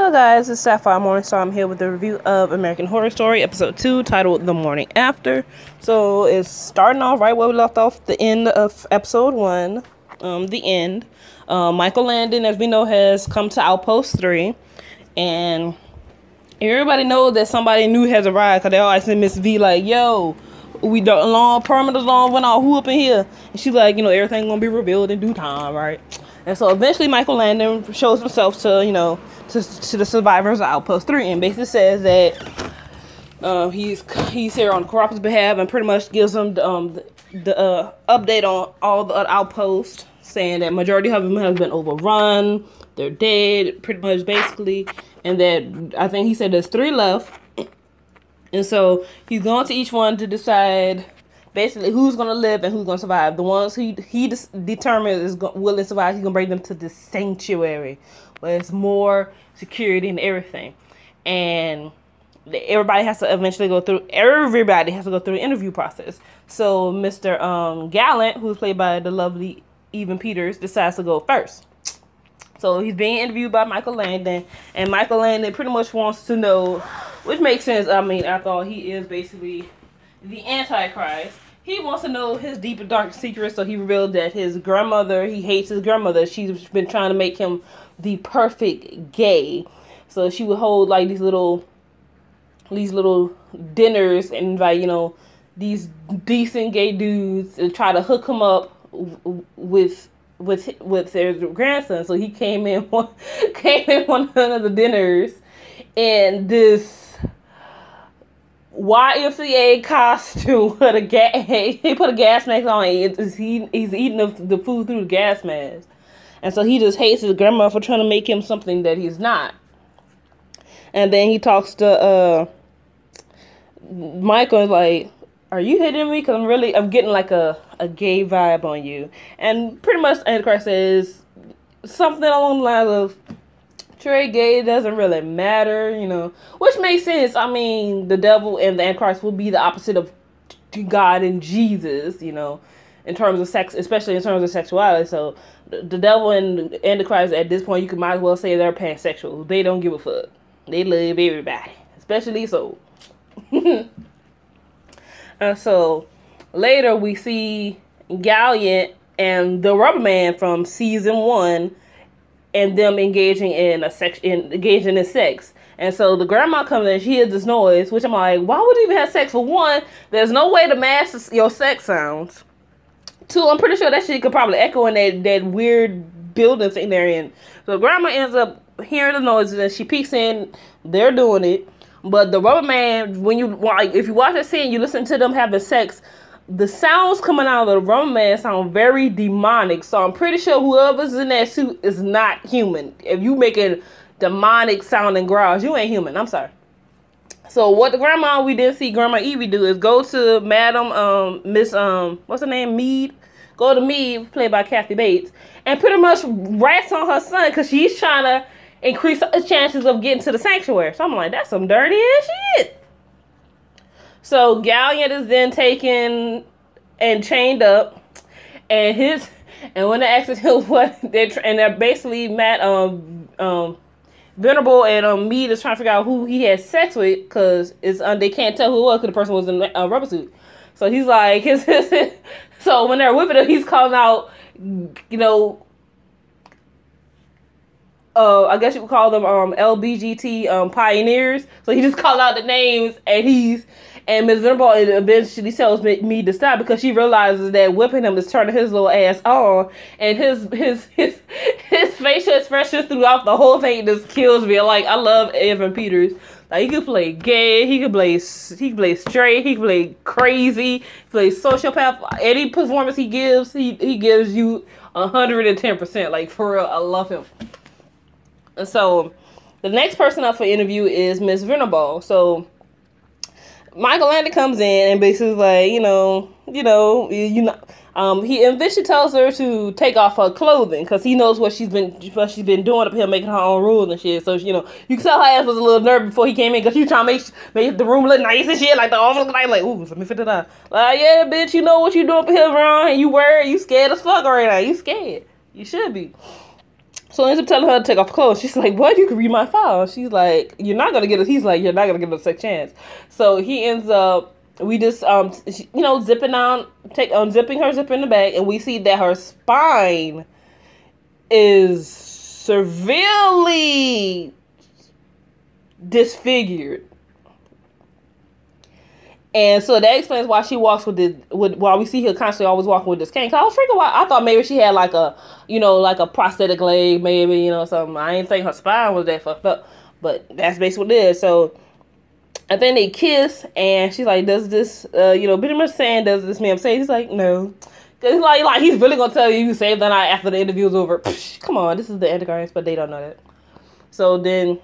Hello guys, it's Sapphire Morningstar. I'm here with a review of American Horror Story Episode 2 titled The Morning After. So it's starting off right where we left off, the end of Episode 1, the end. Michael Langdon, as we know, has come to Outpost 3, and everybody knows that somebody new has arrived, because they always send Miss V like, yo, we done long, perimeter long, went all who up in here, and she's like, everything gonna be revealed in due time, right? And so eventually Michael Langdon shows himself to, to the survivors of Outpost 3, and basically says that he's here on Carapa's behalf, and pretty much gives them the update on all the other outposts, saying that majority of them have been overrun, they're dead, pretty much basically, and that I think he said there's 3 left, and so he's going to each one to decide basically who's going to live and who's going to survive. The ones he determines is will survive, he's going to bring them to the sanctuary, where it's more security and everything. And everybody has to eventually go through, the interview process. So Mr. Gallant, who's played by the lovely Evan Peters, decides to go first. So he's being interviewed by Michael Langdon, and Michael Langdon pretty much wants to know, which makes sense, I mean, after all, he is basically the Antichrist. He wants to know his deep and dark secrets, so he revealed that his grandmother, he hates his grandmother. She's been trying to make him the perfect gay. So she would hold like these little dinners and invite, these decent gay dudes and try to hook him up with their grandson. So he came in one of the dinners in this YMCA costume with he put a gas mask on. He's eating the food through the gas mask, and so he just hates his grandma for trying to make him something that he's not. And then he talks to Michael, like, "Are you hitting me? Because I'm getting like a gay vibe on you." And pretty much Antichrist says something along the lines of, "Trey, gay doesn't really matter," which makes sense. I mean, the devil and the Antichrist will be the opposite of God and Jesus, in terms of sex, especially in terms of sexuality. So the devil and the Antichrist, at this point, you might as well say they're pansexual. They don't give a fuck. They love everybody, especially so. So later we see Gallant and the Rubber Man from season 1, and them engaging in sex. And so the grandma comes in, she hears this noise, which I'm like, why would you even have sex? For one, there's no way to mask your sex sounds. 2, I'm pretty sure that shit could probably echo in that weird building thing they're in. So grandma ends up hearing the noises, and she peeks in, they're doing it. But the Rubber Man, if you watch that scene, you listen to them having sex, the sounds coming out of the Rubber Man sound very demonic. So I'm pretty sure whoever's in that suit is not human. If you making demonic sounding growls, you ain't human. I'm sorry. So what we didn't see Grandma Evie do is go to Madam Miss what's her name, Mead. Go to Mead, played by Kathy Bates, and pretty much rats on her son because she's trying to increase the chances of getting to the sanctuary. So I'm like, that's some dirty ass shit. So Gallant is then taken and chained up, and when they asked him what they're basically Venerable and Mead is trying to figure out who he had sex with, because it's they can't tell who it was because the person was in a rubber suit. So he's like so when they're whipping him, he's calling out, I guess you would call them LBGT pioneers. So he just called out the names, and Ms. Venerable eventually tells me to stop because she realizes that whipping him is turning his little ass on, and his facial expression throughout the whole thing just kills me. Like, I love Evan Peters. Like, he could play gay, he could play straight, he could play crazy, he plays sociopath. Any performance he gives, he gives you 110%. Like, for real, I love him. And so the next person up for interview is Miss Venerable. So Michael Landon comes in and basically like, he eventually tells her to take off her clothing because he knows what she's been doing up here, making her own rules and shit. So you can tell her ass was a little nervous before he came in because she was trying to make the room look nice and shit, like the office like, ooh, let me fit it on. Like, yeah, bitch, you know what you doing up here wrong, and you worried, you scared as fuck right now. You scared. You should be. So he ends up telling her to take off clothes. She's like, what? You can read my file. She's like, you're not gonna get it. He's like, you're not gonna get a second chance. So he ends up, we just zipping down, unzipping her zip in the bag, and we see that her spine is severely disfigured. And so that explains why she walks why we see her constantly always walking with this cane. Cause I was freaking out. I thought maybe she had like a prosthetic leg, maybe, something. I didn't think her spine was that fucked up, but that's basically what it is. So I think they kiss, and she's like, does this, pretty much saying, does this man say? He's like, no. Cause like he's really gonna tell you saved the night after the interview's over. Psh, come on, this is the Antichrist, but they don't know that. So then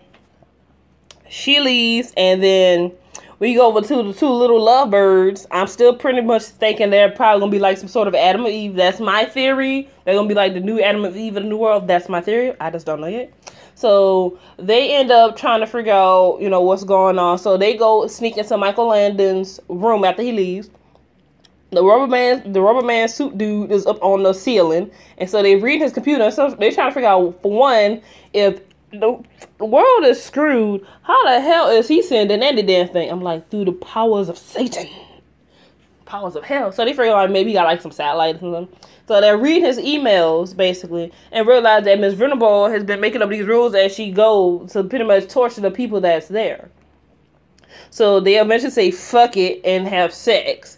she leaves, and then we go over to the two little lovebirds. I'm still pretty much thinking they're probably going to be like some sort of Adam and Eve. That's my theory. They're going to be like the new Adam and Eve in the new world. That's my theory. I just don't know yet. So they end up trying to figure out, what's going on. So they go sneak into Michael Langdon's room after he leaves. The rubber man suit dude is up on the ceiling. And so they read his computer. And so they're trying to figure out, for one, if the world is screwed, how the hell is he sending any damn thing? I'm like, through the powers of Satan, powers of hell. So they figure out maybe he got like some satellites and something. So they read his emails basically and realize that Miss Venable has been making up these rules as she goes to pretty much torture the people that's there. So they eventually say fuck it and have sex.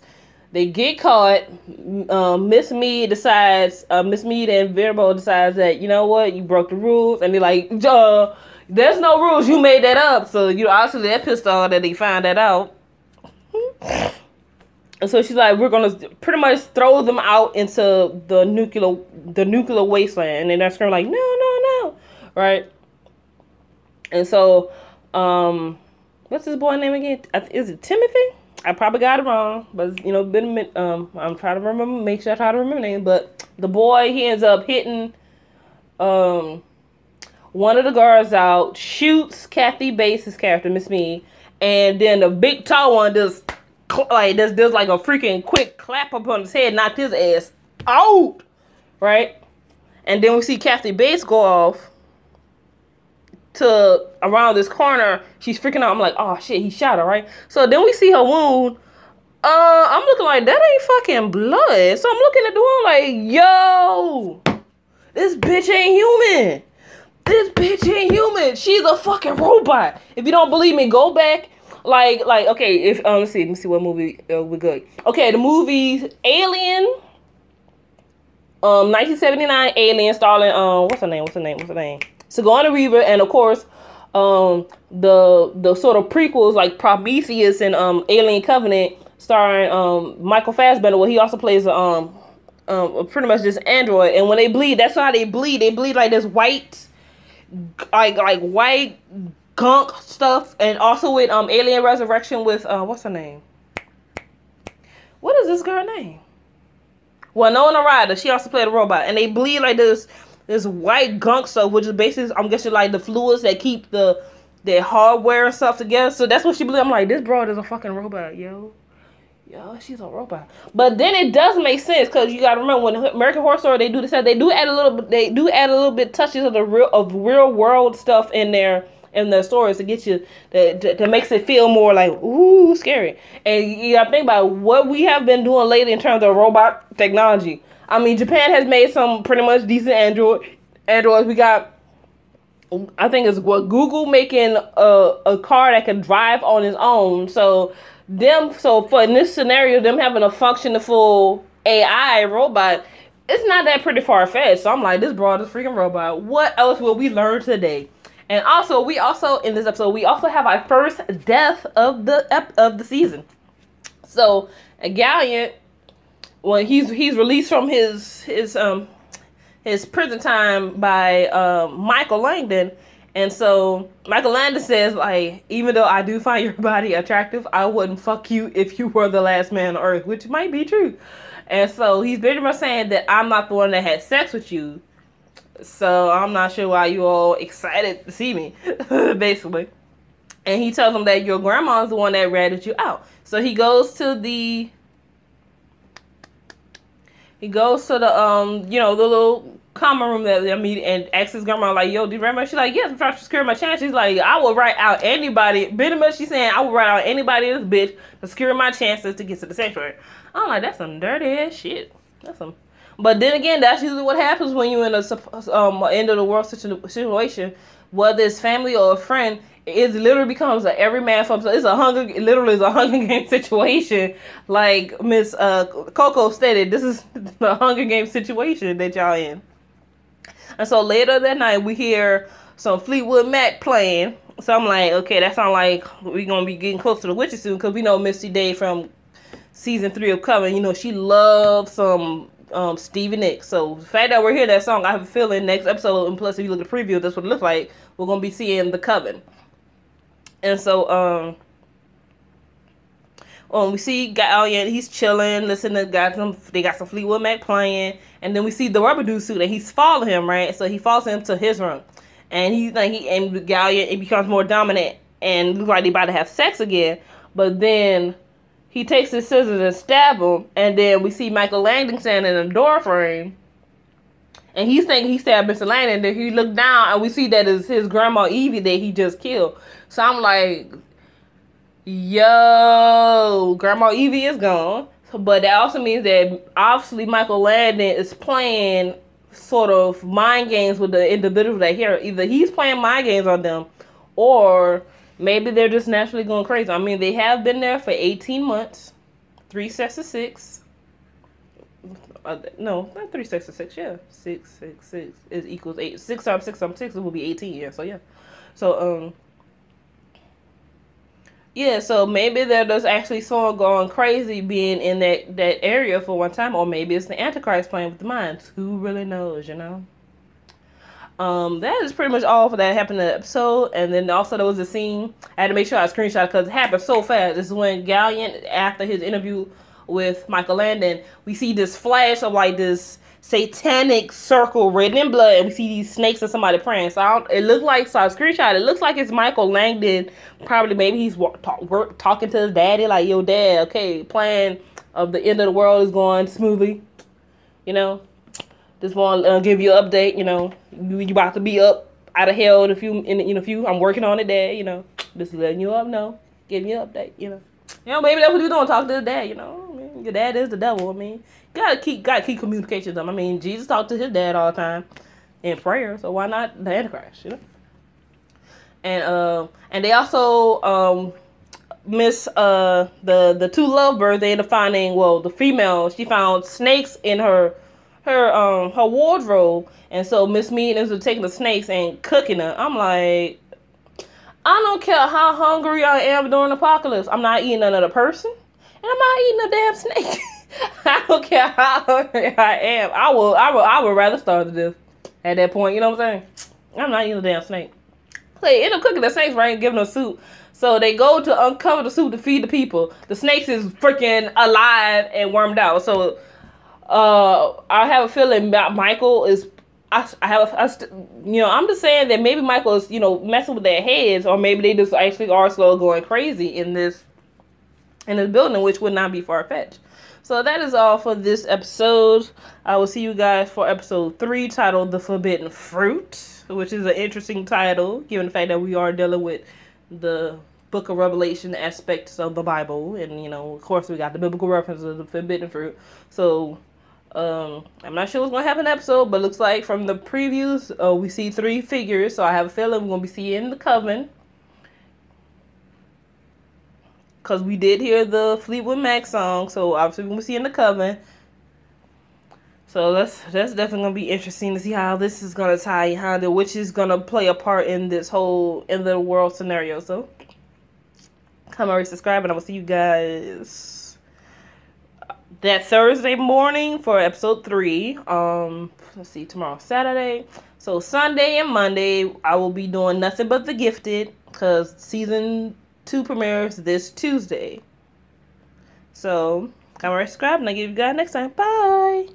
They get caught. Miss Mead and Venable decides that, you know what, you broke the rules. And they're like, there's no rules. You made that up. So, obviously they're pissed off that they find that out. And so she's like, we're going to pretty much throw them out into the nuclear wasteland. And they're screaming like, no. Right? And so, what's this boy name again? Is it Timothy? I probably got it wrong, but I'm trying to remember, make sure I try to remember the name. But the boy, he ends up hitting one of the guards out, shoots Kathy Bates' character, Miss Me, and then the big tall one does like a freaking quick clap up on his head, knocked his ass out, right? And then we see Kathy Bates go off to around this corner. She's freaking out. I'm like, oh shit, he shot her, right? So then we see her wound. I'm looking like, that ain't fucking blood. So I'm looking at the wound like, yo, this bitch ain't human. This bitch ain't human. She's a fucking robot. If you don't believe me, go back. Like, okay, if let's see what movie we're good. Okay, the movie Alien. 1979 Alien starring what's her name? Sigourney Weaver, and of course, the sort of prequels like Prometheus and Alien Covenant, starring Michael Fassbender, where he also plays pretty much this android. And when they bleed, that's how they bleed. They bleed like this white, like white gunk stuff. And also with Alien Resurrection with what's her name? What is this girl name? Winona Ryder. She also played a robot, and they bleed like this white gunk stuff, which is basically, I'm guessing, like the fluids that keep their hardware and stuff together. So that's what she believes. I'm like, this broad is a fucking robot, yo, she's a robot. But then it does make sense, because you gotta remember, when American Horror Story, they do this, they do add a little bit touches of the real world stuff in their stories to get you that makes it feel more like ooh scary. And you gotta think about what we have been doing lately in terms of robot technology. I mean, Japan has made some pretty much decent androids. We got, I think it's Google making a car that can drive on its own. So for in this scenario, them having a full AI robot, it's not that pretty far-fetched. So I'm like, this broad is freaking robot. What else will we learn today? And also, in this episode, we also have our first death of the season. So a Gallant, when he's released from his prison time by Michael Langdon, and so Michael Langdon says, like, even though I do find your body attractive, I wouldn't fuck you if you were the last man on earth, which might be true. And so he's pretty much saying that I'm not the one that had sex with you, so I'm not sure why you all excited to see me, basically. And he tells them that your grandma's the one that ratted you out. So he goes to the the little common room that they meet and asks his grandma, like, yo, do you remember? She's like, yes, I'm trying to secure my chance. She's like, I will write out anybody. Pretty much she's saying, I will write out anybody in this bitch to secure my chances to get to the sanctuary. I'm like, that's some dirty ass shit. That's some. But then again, that's usually what happens when you're in a end of the world situation, whether it's family or a friend. It literally becomes a every man for himself. It literally is a Hunger Games situation. Like Miss Coco stated, this is the Hunger Games situation that y'all in. And so later that night, we hear some Fleetwood Mac playing. So I'm like, okay, that sounds like we're going to be getting close to the witches soon. Because we know Misty Day from season 3 of Coven, you know, she loves some Stevie Nicks. So the fact that we're hearing that song, I have a feeling next episode, and plus if you look at the preview, that's what it looks like, we're going to be seeing the Coven. And so, we see Gallion, he's chilling, listening to they got some Fleetwood Mac playing, and then we see the rubber dude suit, and he's following him, right? So he follows him to his room, and and Gallion, it becomes more dominant, and looks like they about to have sex again, but then he takes his scissors and stab him, and then we see Michael Langdon standing in the door frame, and he's thinking he stabbed Mr. Langdon, and then he looked down, and we see that it's his grandma Evie that he just killed. So I'm like, yo, Grandma Evie is gone. But that also means that obviously Michael Langdon is playing sort of mind games with the individuals that here. Either he's playing mind games on them, or maybe they're just naturally going crazy. I mean, they have been there for 18 months. 3 sets of 6. No, not 3 sets of 6. Yeah, 6 is equals 8. 6 times 6 times 6 will be 18. Yeah, so yeah. So yeah, so maybe they're just actually someone going crazy being in that area for one time, or maybe it's the Antichrist playing with the minds. Who really knows, you know? That is pretty much all for that happened in the episode. And then also there was a scene, I had to make sure I screenshot because it happened so fast. This is when Gallion, after his interview with Michael Langdon, we see this flash of like this satanic circle written in blood, and we see these snakes and somebody praying. So it looked like, so I screenshot, it looks like it's Michael Langdon. Probably maybe he's talking to his daddy, like, yo dad, okay, plan of the end of the world is going smoothly, you know, just want to give you an update, you know, you about to be up out of hell in a few, I'm working on it, dad, you know, just letting you up, know, giving you an update, you know, maybe that's what he's doing, talking to his dad, you know, I mean, your dad is the devil, I mean, gotta keep communication with them. I mean, Jesus talked to his dad all the time in prayer, so why not the Antichrist, you know? And they also miss the 2 lovebirds. They end up finding, well, the female, she found snakes in her wardrobe, and so Miss Mead ends up taking the snakes and cooking them. I'm like, I don't care how hungry I am during the apocalypse, I'm not eating another person, and I'm not eating a damn snake. I don't care how hungry I am. I would rather starve to death at that point. You know what I'm saying? I'm not eating a damn snake. They end up cooking the snakes, right, and giving them soup. So they go to uncover the soup to feed the people. The snakes is freaking alive and wormed out. So I have a feeling that Michael is. I'm just saying that maybe Michael is, messing with their heads, or maybe they just actually are slow going crazy in this building, which would not be far-fetched. So that is all for this episode. I will see you guys for episode 3, titled The Forbidden Fruit, which is an interesting title, given the fact that we are dealing with the Book of Revelation aspects of the Bible. And, of course, we got the biblical references of the forbidden fruit. So, I'm not sure what's going to happen in the episode, but it looks like from the previews, we see 3 figures. So I have a feeling we're going to be seeing the Coven, because we did hear the Fleetwood Mac song, so obviously we're going to see in the Coven. So that's definitely going to be interesting to see how this is going to tie, how the witch is going to play a part in this whole end of the world scenario. So come and subscribe, and I will see you guys that Thursday morning for episode 3. Let's see, tomorrow Saturday. So Sunday and Monday, I will be doing Nothing But the Gifted, because season 2 premieres this Tuesday. So, come and subscribe, and I'll give you guys next time. Bye!